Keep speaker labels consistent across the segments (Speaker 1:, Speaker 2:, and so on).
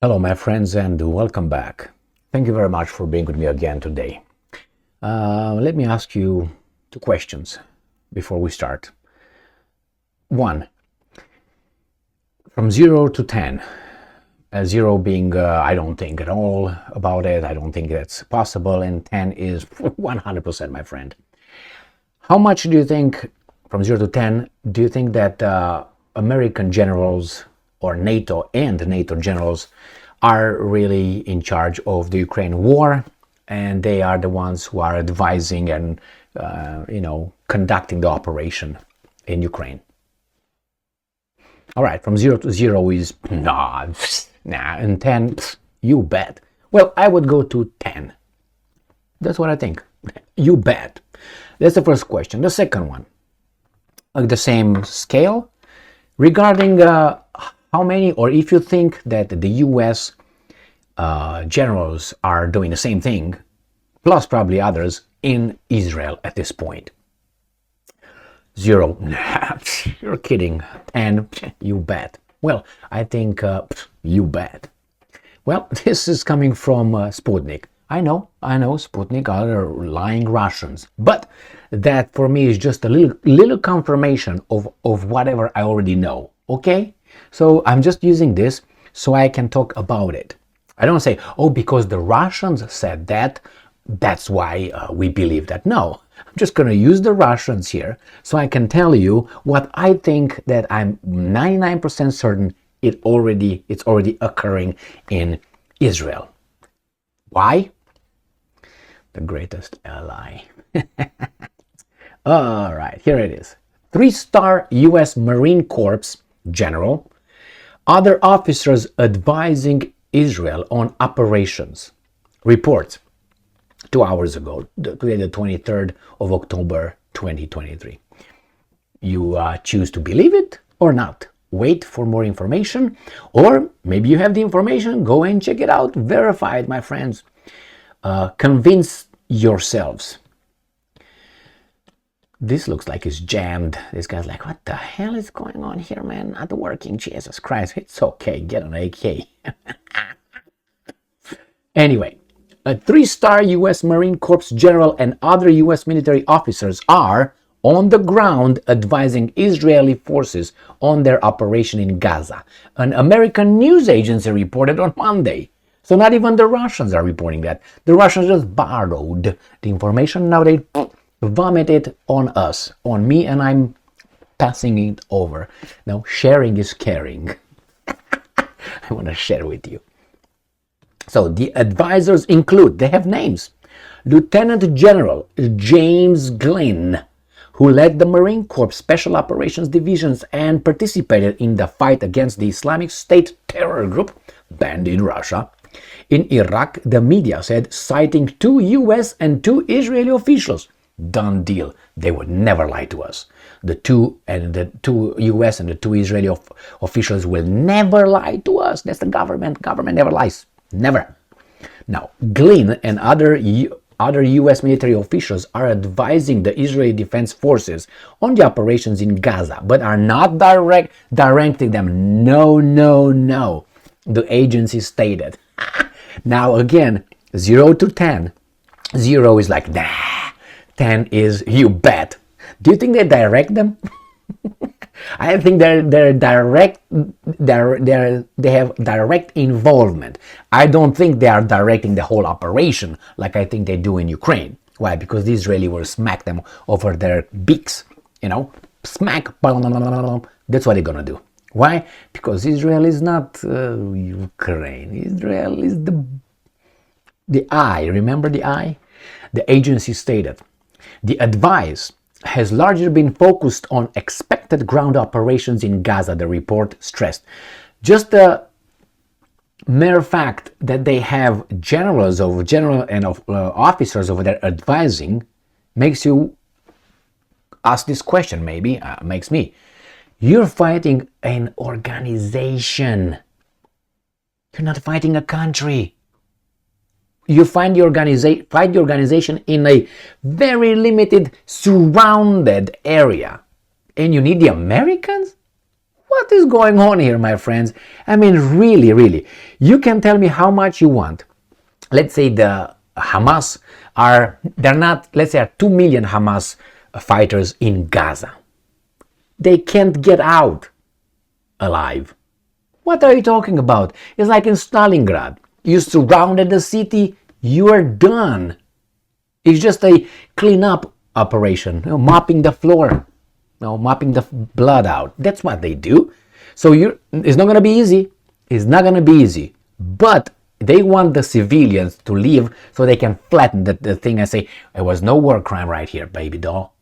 Speaker 1: Hello, my friends, and welcome back. Thank you very much for being with me again today. Let me ask you two questions before we start. One, from 0 to 10, 0 being I don't think at all about it, I don't think that's possible, and 10 is 100%, my friend. How much do you think, from 0 to 10, do you think that American generals or NATO and NATO generals are really in charge of the Ukraine war, and they are the ones who are advising and conducting the operation in Ukraine? All right, from 0 to 0 is nah, and 10, you bet. Well, I would go to 10. That's what I think. You bet. That's the first question. The second one, the same scale, regarding how many, or if you think that the US generals are doing the same thing, plus probably others, in Israel at this point. 0, nah, you're kidding. 10, you bet. Well, I think you bet. Well, this is coming from Sputnik. I know, Sputnik are lying Russians, but that for me is just a little confirmation of whatever I already know, okay? So I'm just using this so I can talk about it. I don't say, oh, because the Russians said that, that's why we believe that. No, I'm just going to use the Russians here so I can tell you what I think that I'm 99% certain it's already occurring in Israel. Why? The greatest ally. All right, here it is. 3-star US Marine Corps general, other officers advising Israel on operations. Reports 2 hours ago, today the 23rd of October 2023. You choose to believe it or not. Wait for more information, or maybe you have the information, go and check it out, verify it, my friends. Convince yourselves. This looks like it's jammed. This guy's like, what the hell is going on here, man? Not working, Jesus Christ. It's okay, get an AK. Anyway, a 3-star US Marine Corps general and other US military officers are on the ground advising Israeli forces on their operation in Gaza. An American news agency reported on Monday. So not even the Russians are reporting that. The Russians just borrowed the information. Now they vomit it on us, on me, and I'm passing it over. Now, sharing is caring. I want to share with you. So the advisors include, they have names, Lieutenant General James Glynn, who led the Marine Corps Special Operations Divisions and participated in the fight against the Islamic State terror group banned in Russia. In Iraq, the media said, citing 2 US and 2 Israeli officials, done deal, they would never lie to us. The 2 US and the 2 Israeli officials will never lie to us. That's the government. Government never lies. Never. Now, Glynn and other US military officials are advising the Israeli Defense Forces on the operations in Gaza, but are not directing them. No. The agency stated. Now again, 0 to 10. 0 is like, nah. 10 is, you bet. Do you think they direct them? I think they have direct involvement. I don't think they are directing the whole operation like I think they do in Ukraine. Why? Because the Israeli will smack them over their beaks, smack. That's what they're gonna do. Why? Because Israel is not Ukraine. Israel is the eye. Remember the eye? The agency stated, the advice has largely been focused on expected ground operations in Gaza, the report stressed. Just the mere fact that they have officers over there advising makes you ask this question, maybe, makes me. You're fighting an organization. You're not fighting a country. You fight the organization in a very limited, surrounded area. And you need the Americans? What is going on here, my friends? I mean, really, really. You can tell me how much you want. Let's say the Hamas they're not, let's say, are 2 million Hamas fighters in Gaza. They can't get out alive. What are you talking about? It's like in Stalingrad. You surrounded the city, you are done. It's just a cleanup operation, mopping the floor, mopping the blood out. That's what they do. So it's not going to be easy. It's not going to be easy. But they want the civilians to leave so they can flatten the thing and say, it was no war crime right here, baby doll.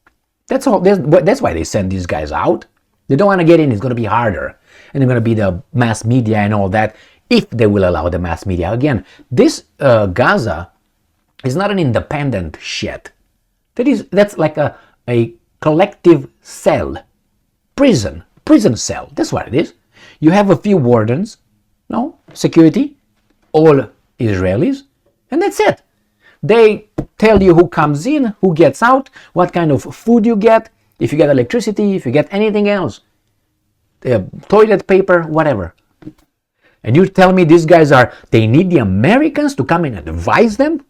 Speaker 1: That's all. That's why they send these guys out. They don't want to get in. It's going to be harder. And they're going to be the mass media and all that, if they will allow the mass media. Again, this Gaza is not an independent shit. That's like a collective cell. Prison cell. That's what it is. You have a few wardens, security, all Israelis, and that's it. They tell you who comes in, who gets out, what kind of food you get, if you get electricity, if you get anything else, toilet paper, whatever. And you tell me these guys they need the Americans to come and advise them?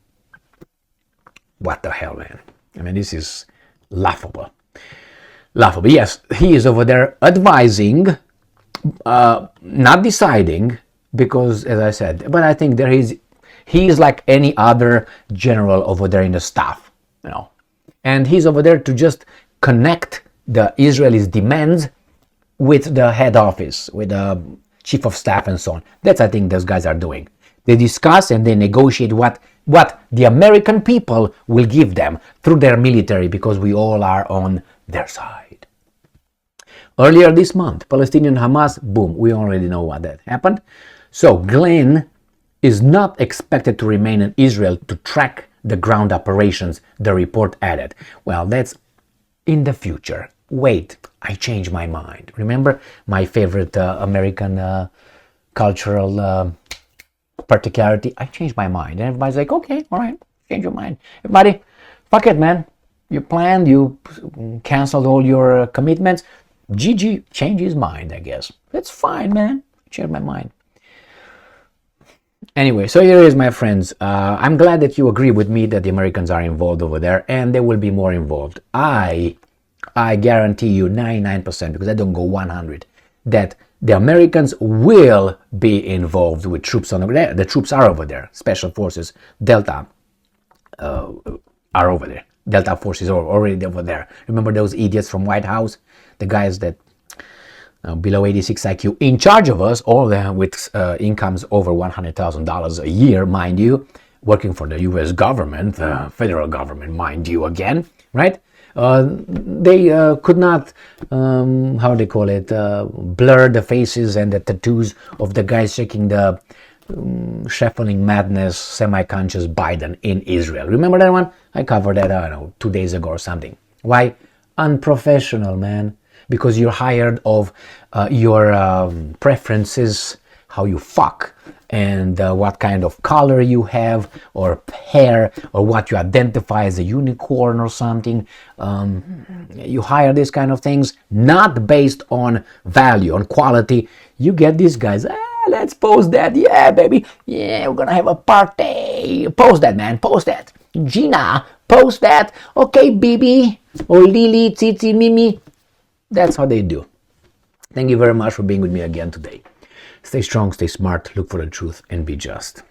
Speaker 1: What the hell, man? I mean, this is laughable. Laughable. Yes, he is over there advising, not deciding, because, as I said, but I think he is like any other general over there in the staff, and he's over there to just connect the Israelis' demands with the head office, with the chief of staff and so on. That's, I think, those guys are doing. They discuss and they negotiate what the American people will give them through their military, because we all are on their side. Earlier this month, Palestinian Hamas, boom, we already know what that happened. So Glenn is not expected to remain in Israel to track the ground operations, the report added. Well, that's in the future. Wait, I changed my mind. Remember my favorite American cultural particularity? I changed my mind. And everybody's like, okay, all right, change your mind. Everybody, fuck it, man. You planned, you canceled all your commitments. Gigi changed his mind, I guess. That's fine, man. Changed my mind. Anyway, so here is, my friends. I'm glad that you agree with me that the Americans are involved over there, and they will be more involved. I guarantee you 99%, because I don't go 100, that the Americans will be involved with troops on over there. The troops are over there. Special Forces, Delta, are over there. Delta forces are already over there. Remember those idiots from White House? The guys that below 86 IQ, in charge of us, all with incomes over $100,000 a year, mind you, working for the US government, federal government, mind you, again, right? They could not, how do they call it, blur the faces and the tattoos of the guys shaking the shuffling madness, semi-conscious Biden in Israel. Remember that one? I covered that, I don't know, 2 days ago or something. Why? Unprofessional, man. Because you're hired of your preferences, how you fuck, and what kind of color you have, or hair, or what you identify as a unicorn or something. You hire these kind of things not based on value, on quality. You get these guys, let's post that, yeah, baby, yeah, we're gonna have a party. Post that, man, post that. Gina, post that. Okay, Bibi, or Lily, Titi, Mimi. That's how they do. Thank you very much for being with me again today. Stay strong, stay smart, look for the truth, and be just.